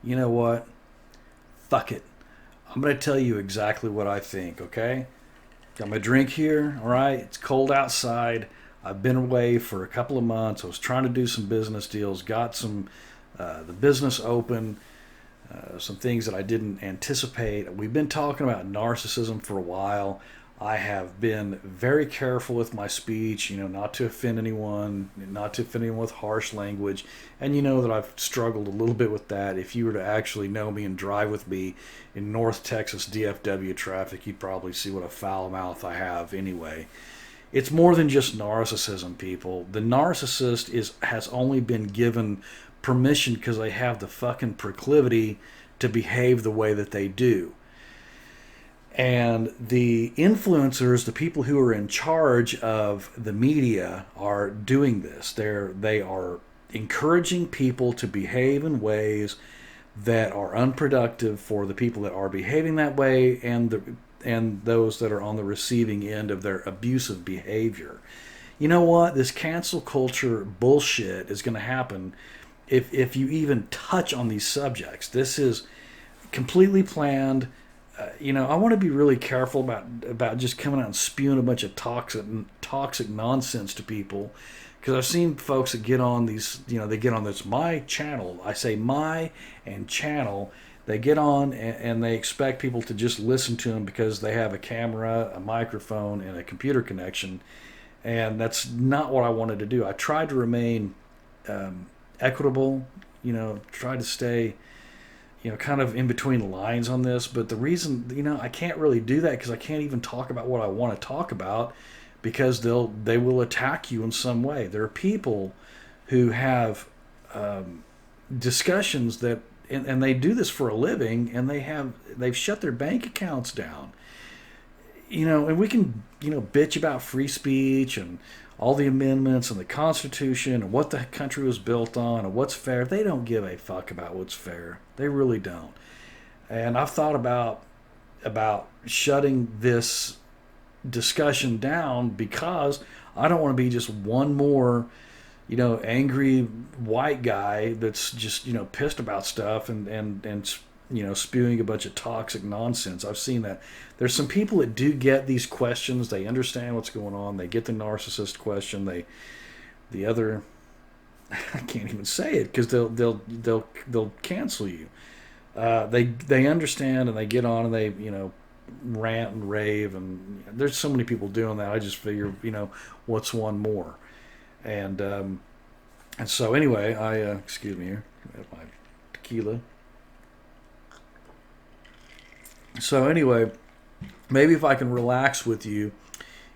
You know what? Fuck it. I'm going to tell you exactly what I think, okay? Got my drink here, all right? It's cold outside. I've been away for a couple of months. I was trying to do some business deals, got the business open, some things that I didn't anticipate. We've been talking about narcissism for a while. I have been very careful with my speech, not to offend anyone, not to offend anyone with harsh language. And you know that I've struggled a little bit with that. If you were to actually know me and drive with me in North Texas DFW traffic, you'd probably see what a foul mouth I have anyway. It's more than just narcissism, people. The narcissist has only been given permission because they have the fucking proclivity to behave the way that they do. And the influencers, the people who are in charge of the media, are doing this. They are encouraging people to behave in ways that are unproductive for the people that are behaving that way, and those that are on the receiving end of their abusive behavior. You know what? This cancel culture bullshit is going to happen if you even touch on these subjects. This is completely planned. I want to be really careful about just coming out and spewing a bunch of toxic nonsense to people, because I've seen folks that get on these, they get on this my channel. I say my and channel. They get on and they expect people to just listen to them because they have a camera, a microphone, and a computer connection, and that's not what I wanted to do. I tried to remain equitable, tried to stay kind of in between the lines on this. But the reason, I can't really do that because I can't even talk about what I want to talk about, because they will attack you in some way. There are people who have discussions that, and they do this for a living, and they've shut their bank accounts down. And we can, bitch about free speech and all the amendments and the Constitution and what the country was built on and what's fair. They don't give a fuck about what's fair. They really don't. And I've thought about shutting this discussion down because I don't want to be just one more, angry white guy that's just, pissed about stuff and spewing a bunch of toxic nonsense. I've seen that. There's some people that do get these questions. They understand what's going on. They get the narcissist question. The other, I can't even say it because they'll cancel you. They understand and they get on and they rant and rave, and there's so many people doing that. I just figure what's one more, and so anyway, I excuse me here, I have my tequila. So anyway, maybe if I can relax with you,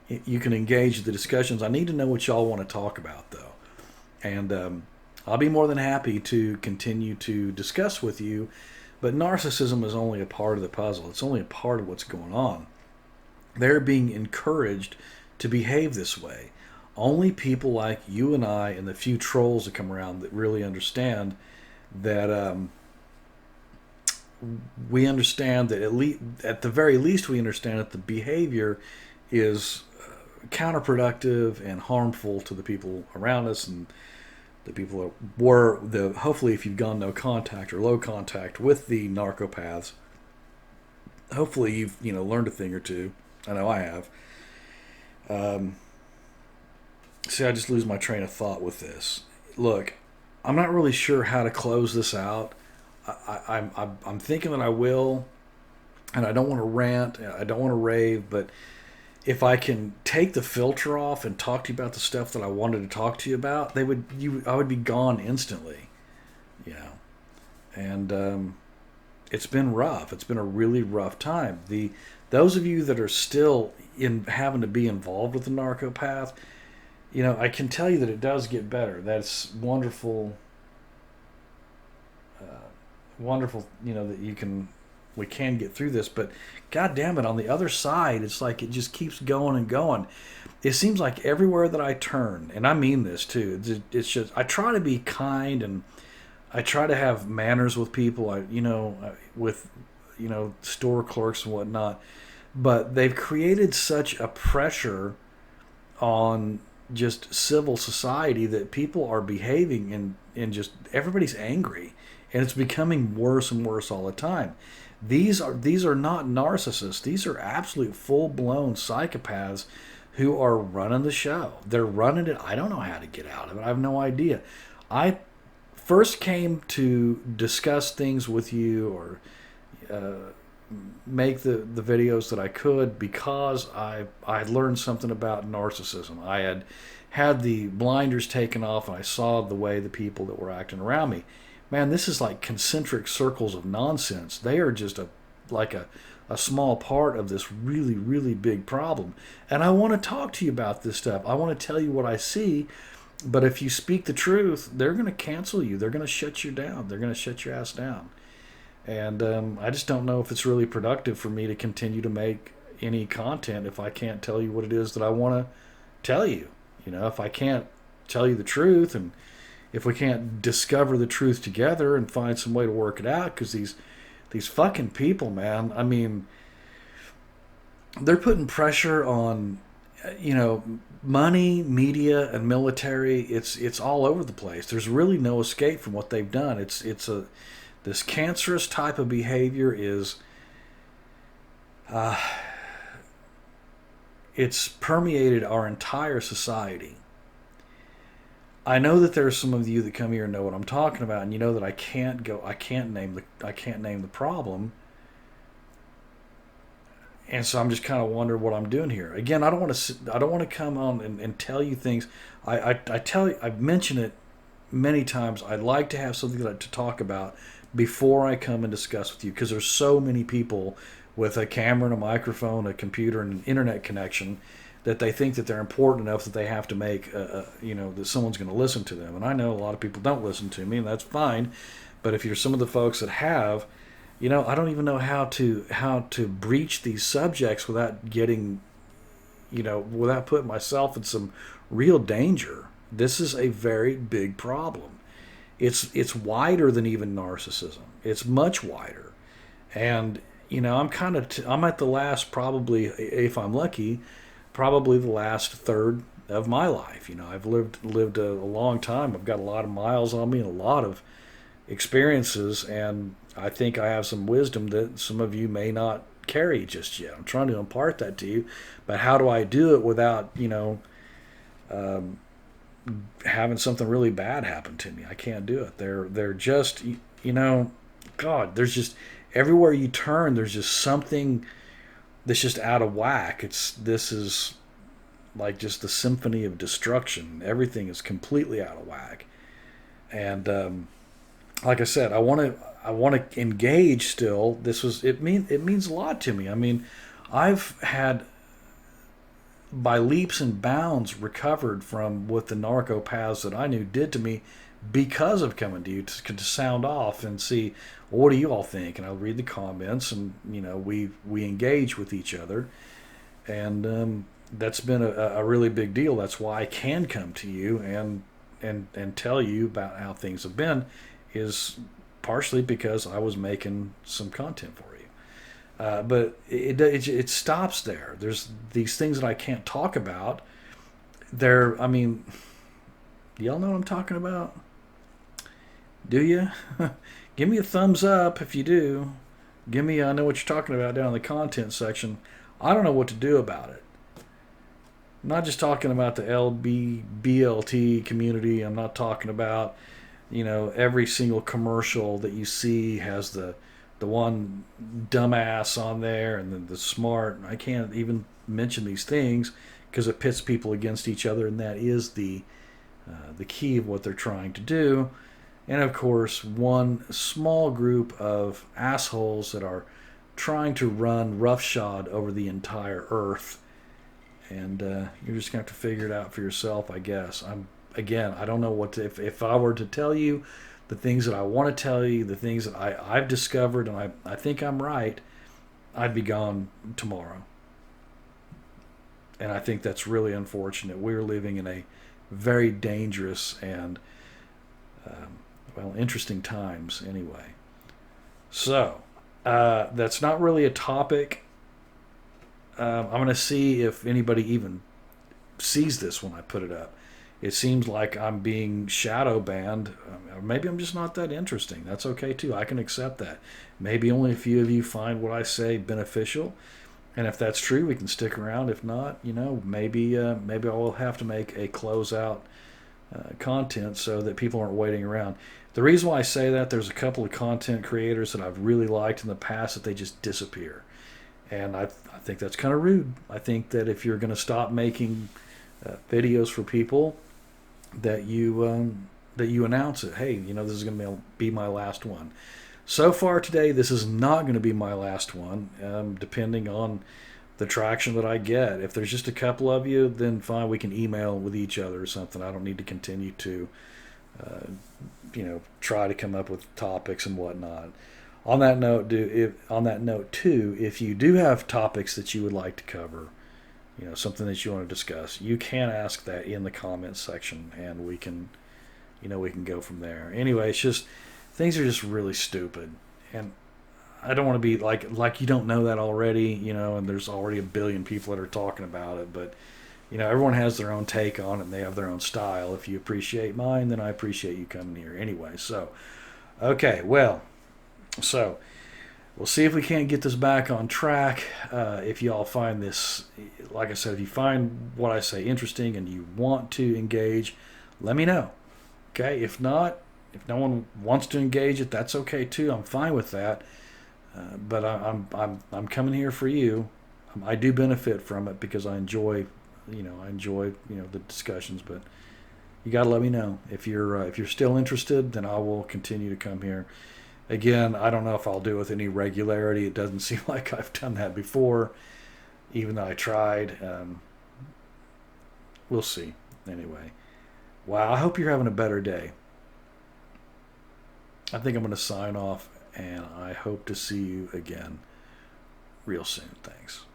you can engage the discussions. I need to know what y'all want to talk about, though. And I'll be more than happy to continue to discuss with you. But narcissism is only a part of the puzzle. It's only a part of what's going on. They're being encouraged to behave this way. Only people like you and I and the few trolls that come around that really understand that we understand that at the very least we understand that the behavior is counterproductive and harmful to the people around us, and the people that were hopefully, if you've gone no contact or low contact with the narcopaths, hopefully you've learned a thing or two. I know I have. See, I just lose my train of thought with this. Look, I'm not really sure how to close this out. I'm thinking that I will, and I don't want to rant, I don't want to rave, but if I can take the filter off and talk to you about the stuff that I wanted to talk to you about, I would be gone instantly, And it's been rough. It's been a really rough time. Those of you that are still having to be involved with the narcopath, I can tell you that it does get better. That's wonderful. Wonderful, that we can get through this, but god damn it, on the other side, it's like it just keeps going and going. It seems like everywhere that I turn, and I mean this too, it's just, I try to be kind and I try to have manners with people, with store clerks and whatnot, but they've created such a pressure on just civil society that people are behaving and just everybody's angry. and it's becoming worse and worse all the time. These are not narcissists. These are absolute full blown psychopaths who are running the show. They're running it. I don't know how to get out of it. I have no idea. I first came to discuss things with you or make the videos that I could because I had learned something about narcissism. I had the blinders taken off and I saw the way the people that were acting around me. Man, this is like concentric circles of nonsense. They are just a small part of this really, really big problem. And I want to talk to you about this stuff. I want to tell you what I see. But if you speak the truth, they're going to cancel you. They're going to shut you down. They're going to shut your ass down. And I just don't know if it's really productive for me to continue to make any content if I can't tell you what it is that I want to tell you. You know, if I can't tell you the truth, and if we can't discover the truth together and find some way to work it out, because these fucking people, man, I mean, they're putting pressure on, you know, money, media, and military. It's all over the place. There's really no escape from what they've done. This cancerous type of behavior is it's permeated our entire society. I know that there are some of you that come here and know what I'm talking about, and you know that I can't name the problem. And so I'm just kind of wondering what I'm doing here. Again, I don't want to come on and tell you things. I tell you, I've mentioned it many times. I'd like to have something to talk about before I come and discuss with you, because there's so many people with a camera and a microphone, a computer, and an internet connection that they think that they're important enough that they have to make, that someone's going to listen to them. And I know a lot of people don't listen to me, and that's fine. But if you're some of the folks that have, you know, I don't even know how to breach these subjects without getting, without putting myself in some real danger. This is a very big problem. It's wider than even narcissism. It's much wider. And, I'm I'm at the last, probably, if I'm lucky, probably the last third of my life. I've lived a long time. I've got a lot of miles on me and a lot of experiences, and I think I have some wisdom that some of you may not carry just yet. I'm trying to impart that to you, but how do I do it without, having something really bad happen to me? I can't do it. They're just, God, there's just, everywhere you turn, there's just something that's just out of whack. This is like just the symphony of destruction. Everything is completely out of whack. And like I said, I want to engage still. It means a lot to me. I mean, I've had, by leaps and bounds, recovered from what the narcopaths that I knew did to me because of coming to you to sound off and see, well, what do you all think? And I'll read the comments, and we engage with each other, and that's been a really big deal. That's why I can come to you and tell you about how things have been, is partially because I was making some content for you. But it stops there. There's these things that I can't talk about. Do y'all know what I'm talking about? Do you? Give me a thumbs up if you do. I know what you're talking about down in the content section. I don't know what to do about it. I'm not just talking about the BLT community. I'm not talking about, every single commercial that you see has the one dumbass on there and then the smart. I can't even mention these things because it pits people against each other, and that is the key of what they're trying to do. And of course, one small group of assholes that are trying to run roughshod over the entire earth. And you're just going to have to figure it out for yourself, I guess. I don't know what to, if I were to tell you the things that I want to tell you, the things that I've discovered, and I think I'm right, I'd be gone tomorrow. And I think that's really unfortunate. We're living in a very dangerous and, interesting times anyway. So, that's not really a topic. I'm going to see if anybody even sees this when I put it up. it seems like I'm being shadow banned. Or maybe I'm just not that interesting. That's okay too. I can accept that. Maybe only a few of you find what I say beneficial, and if that's true, we can stick around. If not, maybe I will have to make a closeout content so that people aren't waiting around. The reason why I say that, there's a couple of content creators that I've really liked in the past that they just disappear, and I think that's kind of rude. I think that if you're going to stop making videos for people, that you announce it. Hey, this is going to be my last one. So far today, this is not going to be my last one, depending on the traction that I get. If there's just a couple of you, then fine, we can email with each other or something. I don't need to continue to, try to come up with topics and whatnot. On that note, too, if you do have topics that you would like to cover, something that you want to discuss, you can ask that in the comments section, and we can go from there. Anyway, it's just things are just really stupid, and I don't want to be like you don't know that already, and there's already a billion people that are talking about it, but everyone has their own take on it, and they have their own style. If you appreciate mine, then I appreciate you coming here anyway. So, okay, well, so we'll see if we can't get this back on track. If y'all find this, like I said, if you find what I say interesting and you want to engage, let me know. Okay, if not, if no one wants to engage it, that's okay too. I'm fine with that. But I'm coming here for you. I do benefit from it because I enjoy the discussions. But you got to let me know if you're still interested. Then I will continue to come here. Again, I don't know if I'll do it with any regularity. It doesn't seem like I've done that before, even though I tried. We'll see. Anyway, wow, I hope you're having a better day. I think I'm going to sign off, and I hope to see you again real soon. Thanks.